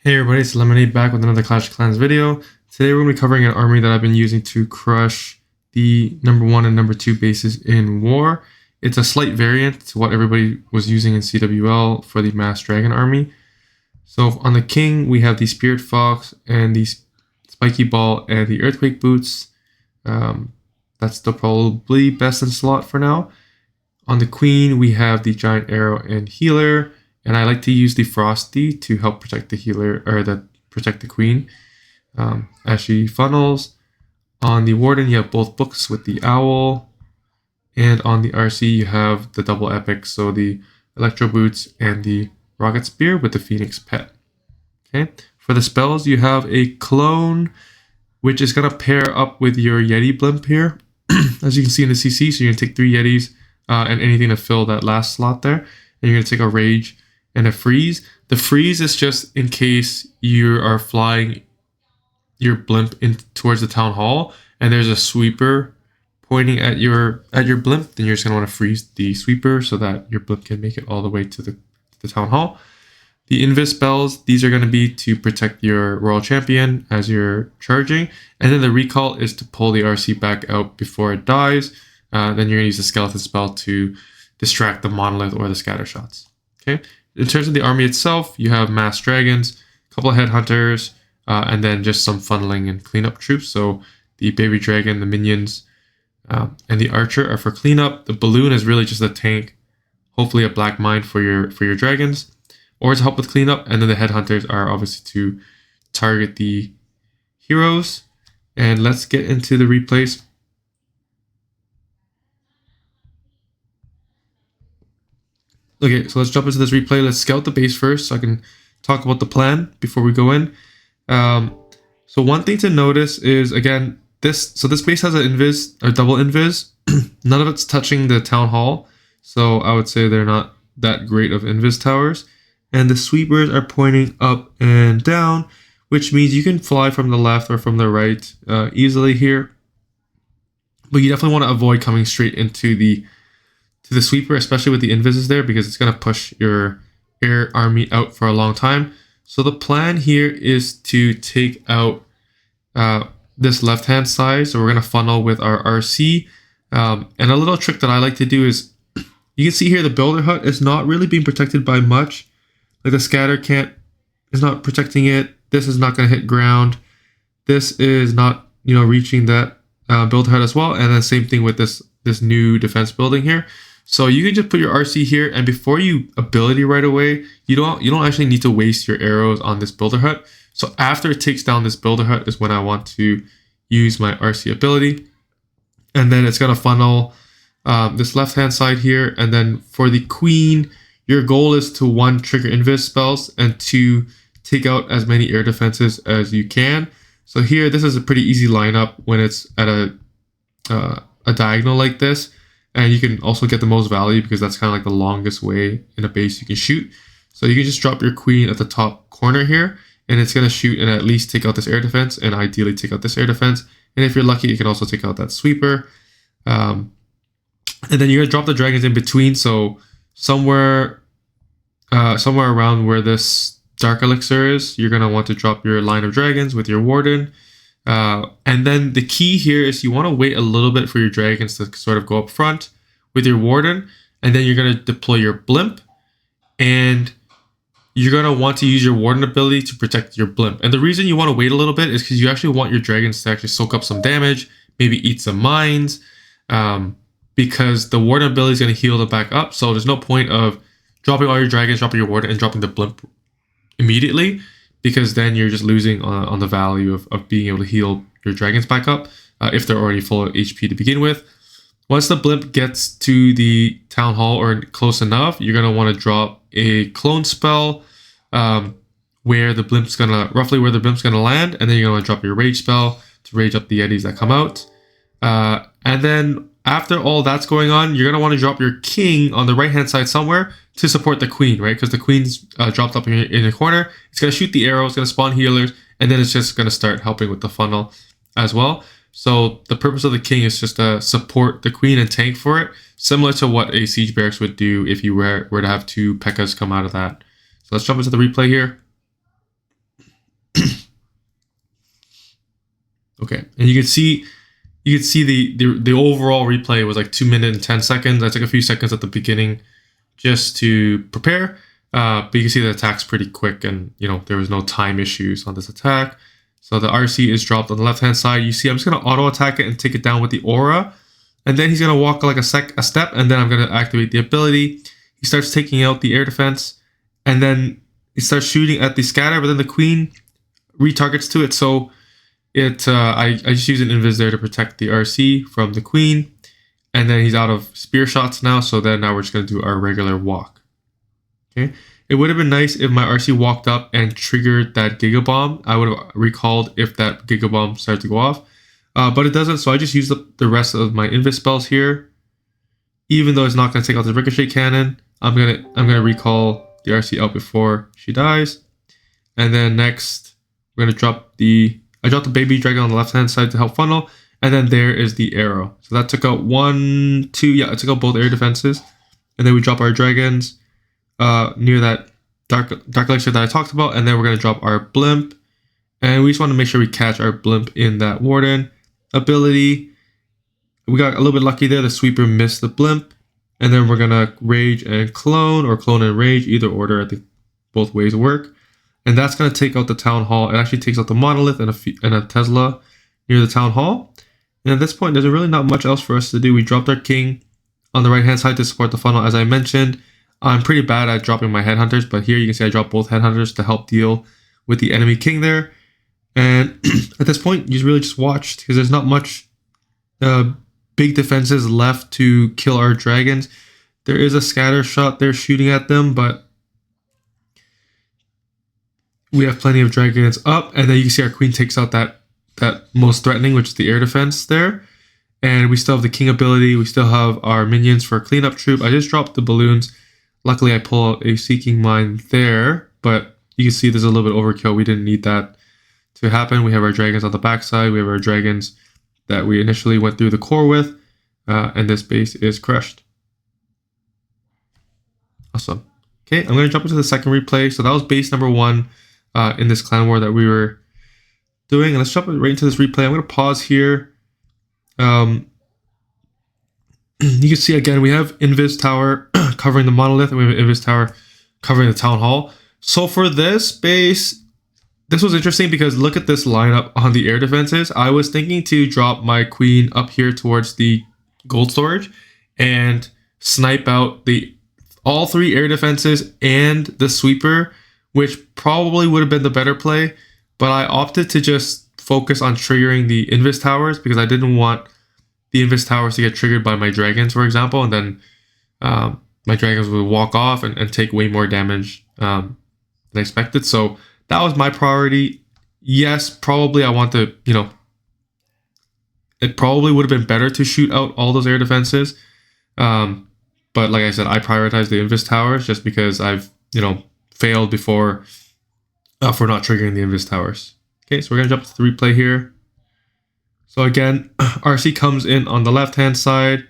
Hey everybody, it's Leminhade back with another Clash of Clans video. Today we're going to be covering an army that I've been using to crush the number 1 and number 2 bases in war. It's a slight variant to what everybody was using in CWL for the Mass Dragon army. So on the King, we have the Spirit Fox and the Spiky Ball and the Earthquake Boots. That's still probably best in slot for now. On the Queen, we have the Giant Arrow and Healer. And I like to use the Frosty to help protect the healer, or protect the Queen as she funnels. On the Warden, you have both books with the Owl. And on the RC, you have the double epic, so the Electro Boots and the Rocket Spear with the Phoenix Pet. Okay. For the spells, you have a Clone, which is going to pair up with your Yeti Blimp here. As you can see in the CC, so you're going to take 3 Yetis and anything to fill that last slot there. And you're going to take a Rage and a Freeze. The Freeze is just in case you are flying your blimp in towards the town hall and there's a sweeper pointing at your blimp, then you're just going to want to freeze the sweeper so that your blimp can make it all the way to the town hall. The Invis spells, these are going to be to protect your Royal Champion as you're charging. And then the Recall is to pull the RC back out before it dies. Then you're going to use the Skeleton spell to distract the Monolith or the Scatter Shots. Okay. In terms of the army itself, you have Mass Dragons, a couple of Headhunters, and then just some funneling and cleanup troops. So the Baby Dragon, the Minions, and the Archer are for cleanup. The Balloon is really just a tank, hopefully a Black Mine for your Dragons, or to help with cleanup. And then the Headhunters are obviously to target the heroes. And let's get into the replays. Okay, so let's jump into this replay. Let's scout the base first so I can talk about the plan before we go in. So one thing to notice is, again, this base has an invis, or double invis. None of it's touching the town hall. So I would say they're not that great of invis towers. And the sweepers are pointing up and down, which means you can fly from the left or from the right easily here. But you definitely want to avoid coming straight into the sweeper, especially with the invises there, because it's going to push your air army out for a long time. So the plan here is to take out this left-hand side. So we're going to funnel with our RC. And a little trick that I like to do is, you can see here the Builder Hut is not really being protected by much. Like the Scatter is not protecting it. This is not going to hit ground. This is not, reaching that Builder Hut as well. And then same thing with this new defense building here. So you can just put your RC here, and before you ability right away, you don't actually need to waste your arrows on this Builder Hut. So after it takes down this Builder Hut is when I want to use my RC ability. And then it's going to funnel this left-hand side here. And then for the Queen, your goal is to 1, trigger invis spells, and 2, take out as many air defenses as you can. So here, this is a pretty easy lineup when it's at a diagonal like this. And you can also get the most value because that's kind of like the longest way in a base you can shoot. So you can just drop your Queen at the top corner here, and it's going to shoot and at least take out this air defense, and ideally take out this air defense. And if you're lucky, you can also take out that sweeper. And then you're going to drop the dragons in between. So somewhere around where this Dark Elixir is, you're going to want to drop your line of dragons with your Warden. And then the key here is you want to wait a little bit for your dragons to sort of go up front with your Warden, and then you're going to deploy your blimp, and you're going to want to use your Warden ability to protect your blimp. And the reason you want to wait a little bit is because you actually want your dragons to actually soak up some damage, maybe eat some mines, because the Warden ability is going to heal them back up. So there's no point of dropping all your dragons, dropping your Warden, and dropping the blimp immediately, because then you're just losing on the value of being able to heal your dragons back up if they're already full of HP to begin with. Once the blimp gets to the town hall or close enough, you're going to want to drop a clone spell where the blimp's going to land, and then you're going to drop your rage spell to rage up the Yetis that come out. And then after all that's going on, you're going to want to drop your King on the right-hand side somewhere to support the Queen, right? Because the Queen's dropped up in the corner. It's going to shoot the arrow, it's going to spawn healers, and then it's just going to start helping with the funnel as well. So the purpose of the King is just to support the Queen and tank for it, similar to what a Siege Barracks would do if you were to have 2 P.E.K.K.A.s come out of that. So let's jump into the replay here. Okay, and you can see the overall replay was like 2 minutes and 10 seconds. I took a few seconds at the beginning just to prepare, but you can see the attack's pretty quick, and there was no time issues on this attack. So the RC is dropped on the left hand side. You see, I'm just gonna auto attack it and take it down with the aura, and then he's gonna walk like a step, and then I'm gonna activate the ability. He starts taking out the air defense, and then he starts shooting at the scatter, but then the queen retargets to it. So I just use an invis there to protect the RC from the queen, and then he's out of spear shots now. So then now we're just gonna do our regular walk. Okay. It would have been nice if my RC walked up and triggered that Giga Bomb. I would have recalled if that Giga Bomb started to go off, but it doesn't. So I just use the rest of my invis spells here. Even though it's not gonna take out the ricochet cannon, I'm gonna recall the RC out before she dies, and then next we're gonna drop the baby dragon on the left hand side to help funnel, and then there is the arrow. So that took out one, two, yeah, it took out both air defenses, and then we drop our dragons near that dark elixir that I talked about, and then we're gonna drop our blimp, and we just want to make sure we catch our blimp in that warden ability. We got a little bit lucky there. The sweeper missed the blimp, and then we're gonna rage and clone, or clone and rage, either order. I think both ways work. And that's going to take out the town hall. It actually takes out the monolith and a Tesla near the town hall. And at this point, there's really not much else for us to do. We dropped our king on the right hand side to support the funnel. As I mentioned, I'm pretty bad at dropping my headhunters, but here you can see I dropped both headhunters to help deal with the enemy king there. And at this point, you really just watched, because there's not much big defenses left to kill our dragons. There is a scatter shot there shooting at them, but we have plenty of dragons up, and then you can see our queen takes out that most threatening, which is the air defense there. And we still have the king ability. We still have our minions for a cleanup troop. I just dropped the balloons. Luckily, I pull out a seeking mine there, but you can see there's a little bit overkill. We didn't need that to happen. We have our dragons on the backside. We have our dragons that we initially went through the core with, and this base is crushed. Awesome. Okay, I'm going to jump into the second replay. So that was base number 1. In this clan war that we were doing, and let's jump right into this replay. I'm going to pause here. You can see again we have Invis Tower covering the monolith, and we have Invis Tower covering the town hall. So for this base, this was interesting because look at this lineup on the air defenses. I was thinking to drop my queen up here towards the gold storage and snipe out all 3 air defenses and the sweeper, which probably would have been the better play, but I opted to just focus on triggering the Invis Towers because I didn't want the Invis Towers to get triggered by my dragons, for example, and then my dragons would walk off and take way more damage than expected. So that was my priority. Yes, probably I want to, it probably would have been better to shoot out all those air defenses. But like I said, I prioritized the Invis Towers just because I've, failed before for not triggering the Invis Towers. Okay, so we're going to jump to the replay here. So again, RC comes in on the left-hand side.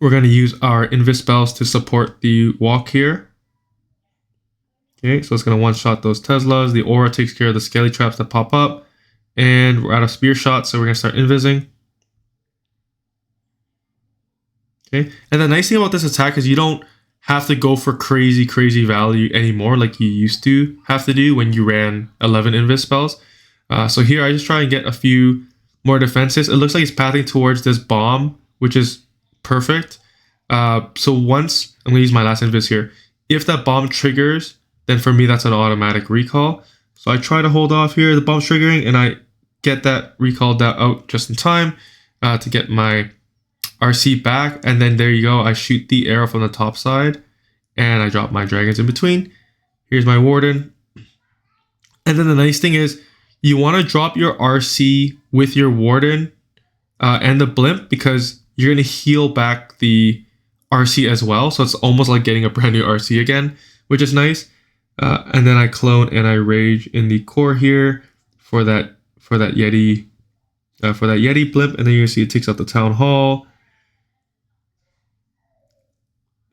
We're going to use our Invis spells to support the walk here. Okay, so it's going to one-shot those Teslas. The aura takes care of the skelly traps that pop up. And we're out of spear shot, so we're going to start invising. Okay, and the nice thing about this attack is you don't have to go for crazy value anymore like you used to have to do when you ran 11 invis spells. So here I just try and get a few more defenses. It looks like it's pathing towards this bomb, which is perfect. So once, I'm going to use my last invis here. If that bomb triggers, then for me that's an automatic recall. So I try to hold off here, the bomb's triggering, and I get that recall out just in time to get my RC back, and then there you go. I shoot the arrow from the top side, and I drop my dragons in between. Here's my warden. And then the nice thing is, you want to drop your RC with your warden and the blimp, because you're going to heal back the RC as well. So it's almost like getting a brand new RC again, which is nice. And then I clone and I rage in the core here for that Yeti blimp, and then you can see it takes out the town hall.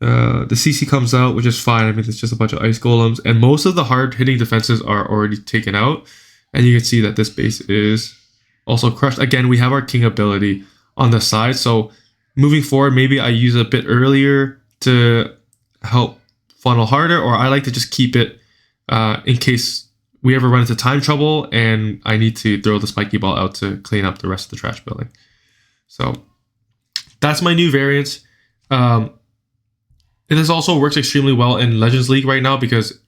The CC comes out, which is fine. I mean, it's just a bunch of ice golems, and most of the hard hitting defenses are already taken out. And you can see that this base is also crushed. Again, we have our king ability on the side. So moving forward, maybe I use a bit earlier to help funnel harder, or I like to just keep it in case we ever run into time trouble and I need to throw the spiky ball out to clean up the rest of the trash building. So that's my new variant. This also works extremely well in Legends League right now because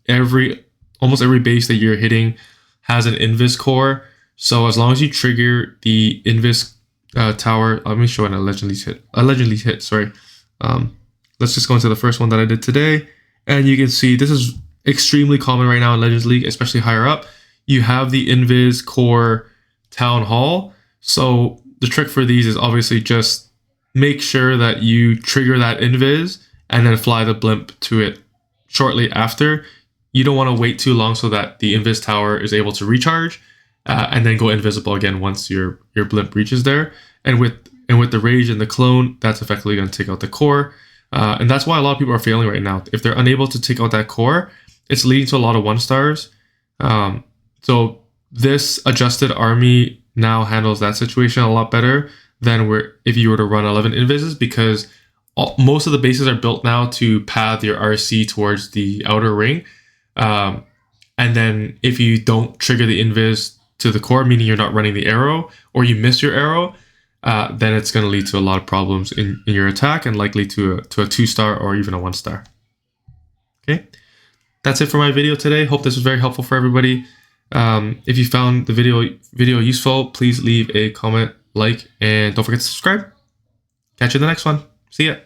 almost every base that you're hitting has an invis core. So as long as you trigger the invis tower, let me show an allegedly hit. Sorry. Let's just go into the first one that I did today, and you can see this is extremely common right now in Legends League, especially higher up. You have the invis core town hall. So the trick for these is obviously just make sure that you trigger that invis and then fly the blimp to it shortly after. You don't want to wait too long so that the invis tower is able to recharge and then go invisible again once your blimp reaches there. And with the rage and the clone, that's effectively going to take out the core. And that's why a lot of people are failing right now. If they're unable to take out that core, it's leading to a lot of 1-stars. So this adjusted army now handles that situation a lot better than if you were to run 11 invises, because most of the bases are built now to path your RC towards the outer ring. And then if you don't trigger the invis to the core, meaning you're not running the arrow, or you miss your arrow, then it's going to lead to a lot of problems in your attack and likely to a 2-star or even a 1-star. Okay, that's it for my video today. Hope this was very helpful for everybody. If you found the video useful, please leave a comment, like, and don't forget to subscribe. Catch you in the next one. See ya.